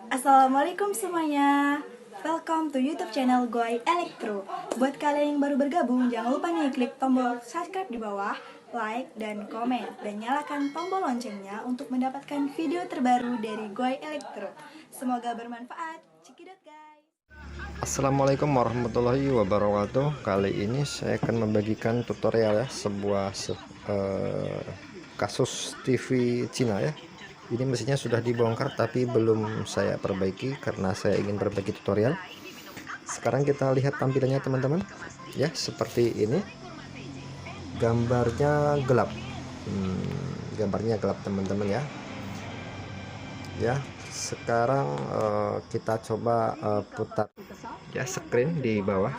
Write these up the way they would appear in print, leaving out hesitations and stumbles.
Assalamualaikum semuanya. Welcome to YouTube channel Goy Elektro. Buat kalian yang baru bergabung, jangan lupa nih klik tombol subscribe di bawah, like dan komen, dan nyalakan tombol loncengnya untuk mendapatkan video terbaru dari Goy Elektro. Semoga bermanfaat. Cekidot guys. Assalamualaikum warahmatullahi wabarakatuh. Kali ini saya akan membagikan tutorial ya sebuah kasus TV Cina ya. Ini mesinnya sudah dibongkar tapi belum saya perbaiki karena saya ingin berbagi tutorial. Sekarang kita lihat tampilannya teman-teman ya, seperti ini. Gambarnya gelap. Gambarnya gelap teman-teman ya. Ya, sekarang kita coba putar ya screen di bawah.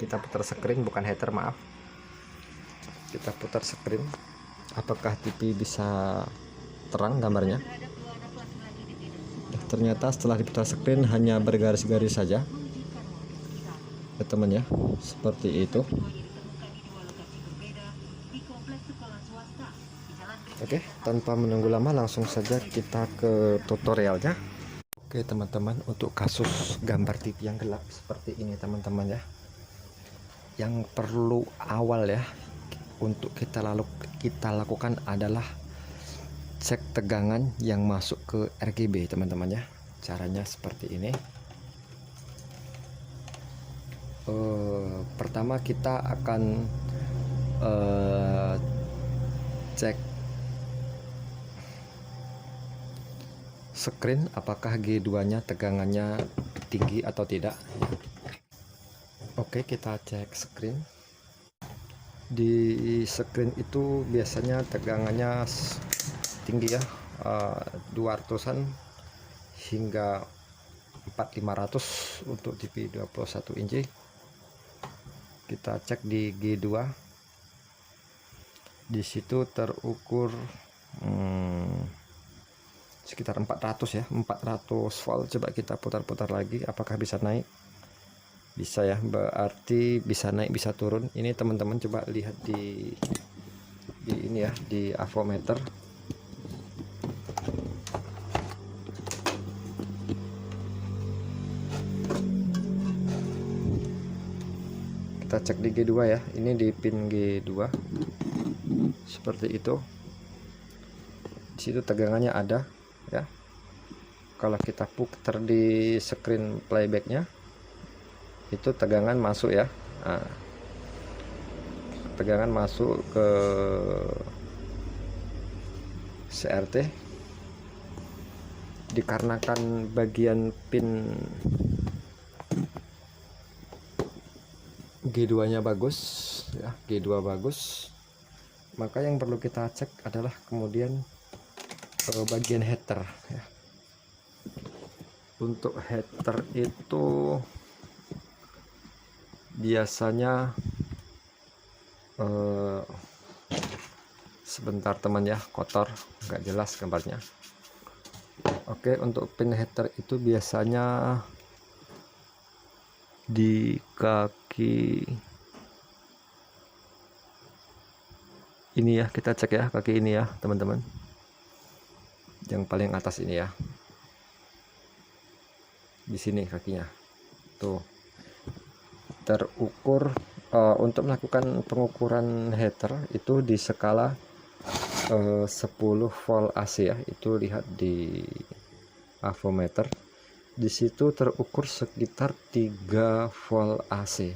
Kita putar screen, bukan header, maaf. Kita putar screen. Apakah TV bisa terang gambarnya? Ternyata setelah diputar screen hanya bergaris-garis saja ya teman ya, seperti itu. Oke, tanpa menunggu lama langsung saja kita ke tutorialnya. Oke teman-teman, untuk kasus gambar TV yang gelap seperti ini teman-teman ya, yang perlu awal ya untuk kita lakukan adalah cek tegangan yang masuk ke RGB teman-teman ya. Caranya seperti ini. Pertama kita akan cek screen apakah G2 nya tegangannya tinggi atau tidak. Oke, kita cek screen. Di screen itu biasanya tegangannya tinggi ya, 200-an hingga 4500 untuk TV 21 inci. Kita cek di G2, di situ terukur sekitar 400 ya, 400 volt. Coba kita putar-putar lagi, apakah bisa naik? Bisa ya, berarti bisa naik bisa turun. Ini teman-teman coba lihat di ini ya, di avometer. Kita cek di G2 ya, ini di pin G2 seperti itu. Di situ tegangannya ada ya. Kalau kita putar di screen playbacknya itu tegangan masuk ya. Nah, tegangan masuk ke CRT. Dikarenakan bagian pin G2 nya bagus ya, G2 bagus, maka yang perlu kita cek adalah kemudian bagian header ya. Untuk header itu biasanya sebentar teman ya, kotor, nggak jelas gambarnya. Oke, untuk pin header itu biasanya di kaki ini ya, kita cek ya kaki ini ya teman-teman, yang paling atas ini ya, di sini kakinya tuh terukur. Untuk melakukan pengukuran header itu di skala 10 volt AC ya, itu lihat di avometer. Di situ terukur sekitar 3 volt AC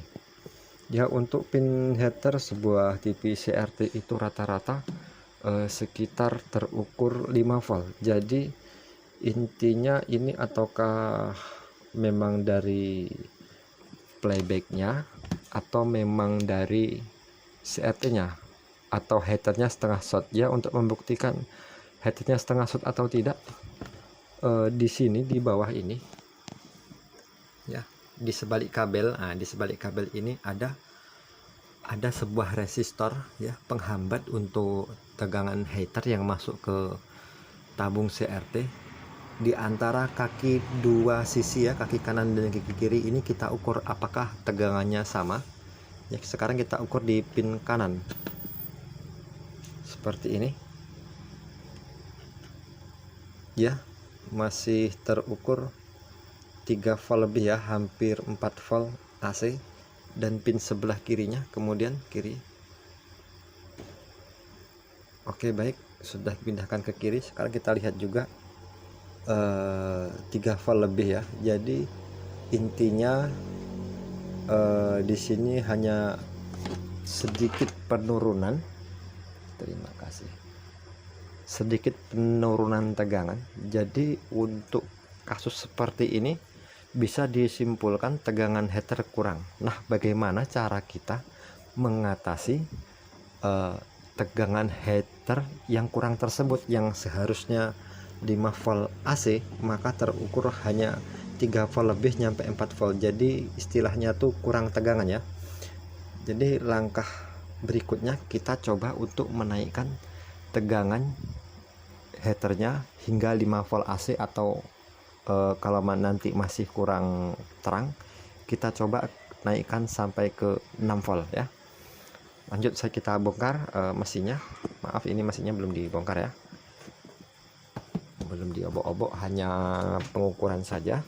ya. Untuk pin header sebuah TV CRT itu rata-rata sekitar terukur 5 volt. Jadi intinya ini ataukah memang dari playbacknya atau memang dari CRT nya atau headernya setengah short ya. Untuk membuktikan headernya setengah short atau tidak, di sini di bawah ini ya, di sebalik kabel, nah di sebalik kabel ini ada sebuah resistor ya, penghambat untuk tegangan header yang masuk ke tabung CRT. Di antara kaki dua sisi ya, kaki kanan dan kaki kiri ini kita ukur apakah tegangannya sama ya. Sekarang kita ukur di pin kanan seperti ini ya, masih terukur 3 volt lebih ya, hampir 4 volt AC, dan pin sebelah kirinya, kemudian kiri. Oke, baik, sudah pindahkan ke kiri. Sekarang kita lihat juga 3 volt lebih ya. Jadi intinya di sini hanya sedikit penurunan. Terima kasih. Sedikit penurunan tegangan. Jadi untuk kasus seperti ini bisa disimpulkan tegangan heater kurang. Nah, bagaimana cara kita mengatasi tegangan heater yang kurang tersebut, yang seharusnya 5 volt AC maka terukur hanya 3 volt lebih nyampe 4 volt. Jadi istilahnya tuh kurang tegangan ya. Jadi langkah berikutnya kita coba untuk menaikkan tegangan heaternya hingga 5 volt AC, atau kalau nanti masih kurang terang kita coba naikkan sampai ke 6 volt ya. Lanjut, kita bongkar mesinnya. Maaf, ini mesinnya belum dibongkar ya, belum diobok-obok, hanya pengukuran saja.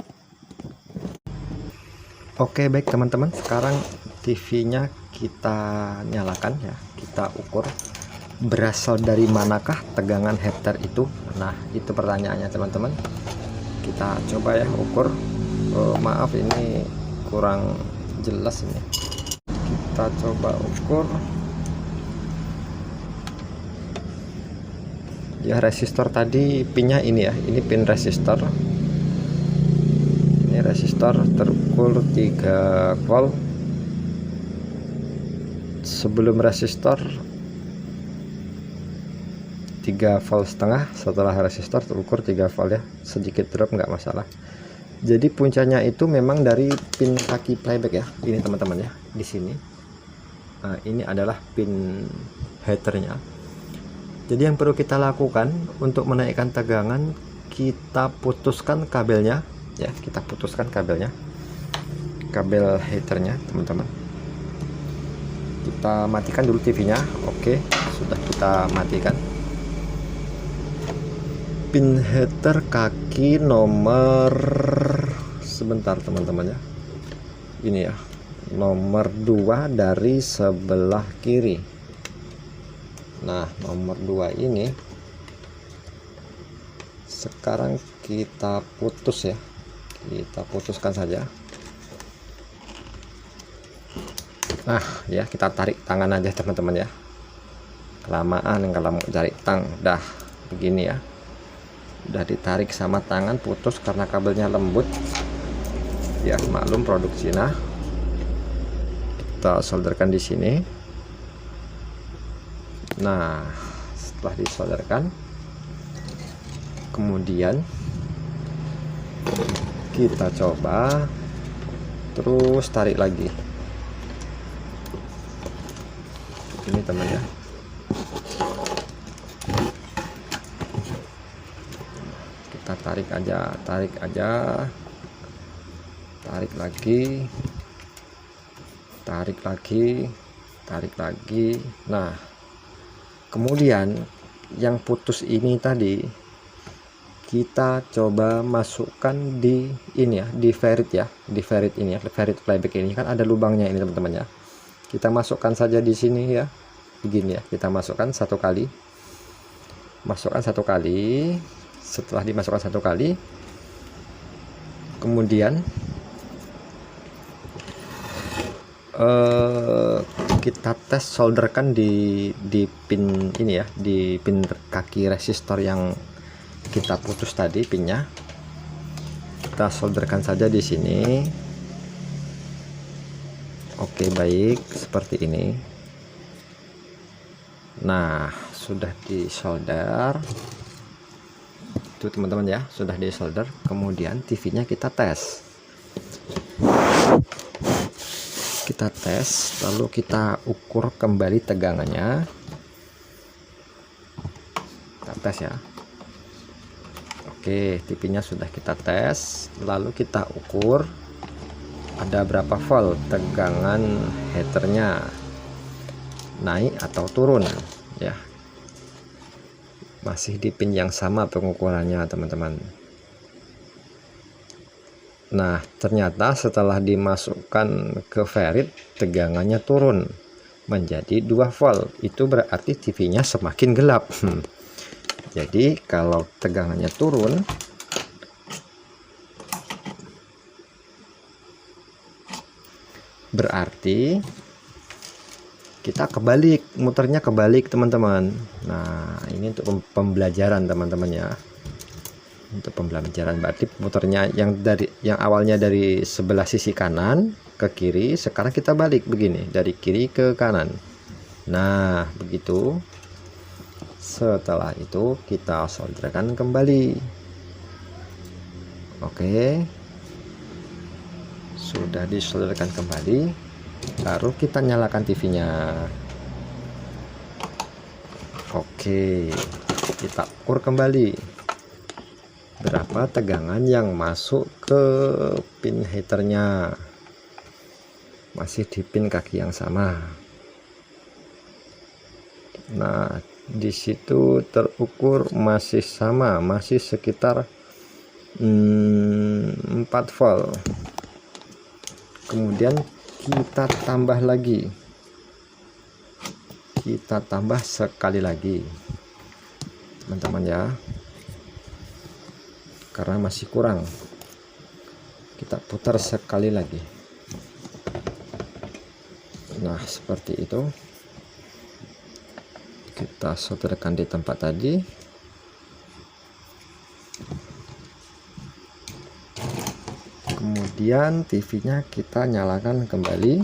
Oke, baik teman-teman, sekarang TV-nya kita nyalakan ya, kita ukur berasal dari manakah tegangan heater itu. Nah, itu pertanyaannya teman-teman. Kita coba ya ukur. Maaf, ini kurang jelas ini. Kita coba ukur ya. Resistor tadi pinnya ini ya, ini pin resistor. Ini resistor terukur 3 volt. Sebelum resistor 3 volt setengah, setelah resistor terukur 3 volt ya, sedikit drop nggak masalah. Jadi puncanya itu memang dari pin kaki playback ya, ini teman-teman ya, di sini. Nah, ini adalah pin heaternya. Jadi yang perlu kita lakukan untuk menaikkan tegangan, kita putuskan kabelnya ya, kita putuskan kabelnya, kabel heaternya teman-teman. Kita matikan dulu TV-nya. Oke, sudah kita matikan. Pin heater kaki nomor, sebentar teman-teman ya, ini ya, nomor 2 dari sebelah kiri. Nah, nomor 2 ini sekarang kita putus ya, kita putuskan saja. Nah ya, kita tarik tangan aja teman-teman ya, kelamaan kalau mau cari tang. Dah begini ya, udah ditarik sama tangan, putus karena kabelnya lembut ya, maklum produk Cina. Kita solderkan di sini. Nah, setelah disolderkan, kemudian kita coba terus tarik lagi. Ini teman ya, kita tarik aja, tarik aja, tarik lagi, tarik lagi, tarik lagi. Nah, kemudian yang putus ini tadi kita coba masukkan di ini ya, di ferrit ya, di ferrit ini ya, ferrit playback ini kan ada lubangnya ini teman-teman ya. Kita masukkan saja di sini ya, begini ya, kita masukkan satu kali, masukkan satu kali. Setelah dimasukkan satu kali, kemudian kita tes solderkan di pin ini ya, di pin kaki resistor yang kita putus tadi pinnya. Kita solderkan saja di sini. Oke, baik, seperti ini. Nah, sudah disolder itu teman-teman ya, sudah disolder. Kemudian TV-nya kita tes, lalu kita ukur kembali tegangannya. Kita tes ya. Oke, TV-nya sudah kita tes, lalu kita ukur ada berapa volt tegangan heaternya, naik atau turun ya. Masih di pin yang sama pengukurannya teman-teman. Nah, ternyata setelah dimasukkan ke ferit, tegangannya turun menjadi 2 volt. Itu berarti TV-nya semakin gelap. Jadi kalau tegangannya turun, berarti kita kebalik, muternya kebalik teman-teman. Nah, ini untuk pembelajaran teman-teman ya. Untuk pembelajaran berarti muternya yang awalnya dari sebelah sisi kanan ke kiri, sekarang kita balik begini, dari kiri ke kanan. Nah, begitu. Setelah itu kita solderkan kembali. Oke. Sudah disolderkan kembali, baru kita nyalakan TV-nya. Oke, kita ukur kembali berapa tegangan yang masuk ke pin heaternya. Masih di pin kaki yang sama. Nah, di situ terukur masih sama, masih sekitar 4 volt. Kemudian kita tambah lagi, kita tambah sekali lagi teman-teman ya, karena masih kurang. Kita putar sekali lagi. Nah, seperti itu. Kita solderkan di tempat tadi. Kemudian TV-nya kita nyalakan kembali.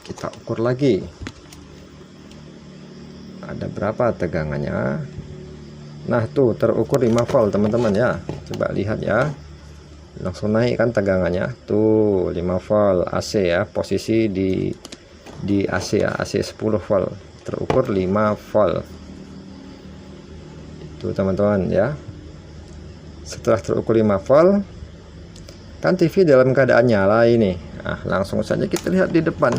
Kita ukur lagi. Ada berapa tegangannya? Nah, tuh terukur 5 volt teman-teman ya. Coba lihat ya. Langsung naik kan tegangannya. Tuh 5 volt AC ya. Posisi di AC ya. AC 10 volt. Terukur 5 volt. Itu teman-teman ya. Setelah terukur 5 volt, kan TV dalam keadaan nyala ini. Nah, langsung saja kita lihat di depan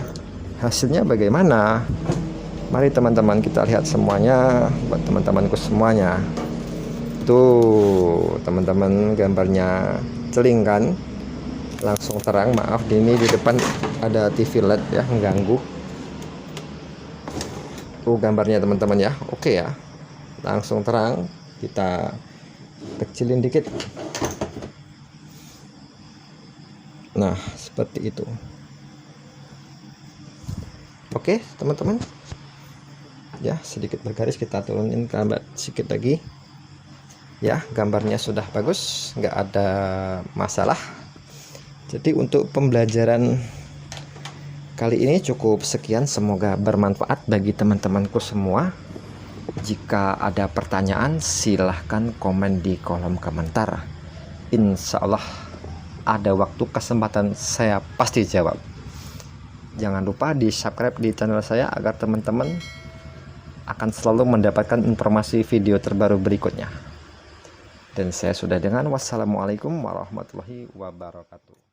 hasilnya bagaimana. Mari teman-teman kita lihat semuanya, buat teman-temanku semuanya. Tuh teman-teman, gambarnya celing kan, langsung terang. Maaf, ini di depan ada TV LED ya, mengganggu. Tuh gambarnya teman-teman ya. Oke ya, langsung terang. Kita kecilin dikit. Nah, seperti itu. Oke teman-teman ya, sedikit bergaris, kita turunin gambar sedikit lagi ya. Gambarnya sudah bagus, nggak ada masalah. Jadi untuk pembelajaran kali ini cukup sekian, semoga bermanfaat bagi teman-temanku semua. Jika ada pertanyaan silahkan komen di kolom komentar. Insya Allah ada waktu kesempatan saya pasti jawab. Jangan lupa di subscribe di channel saya agar teman-teman akan selalu mendapatkan informasi video terbaru berikutnya. Dan saya sudah dengan wassalamualaikum warahmatullahi wabarakatuh.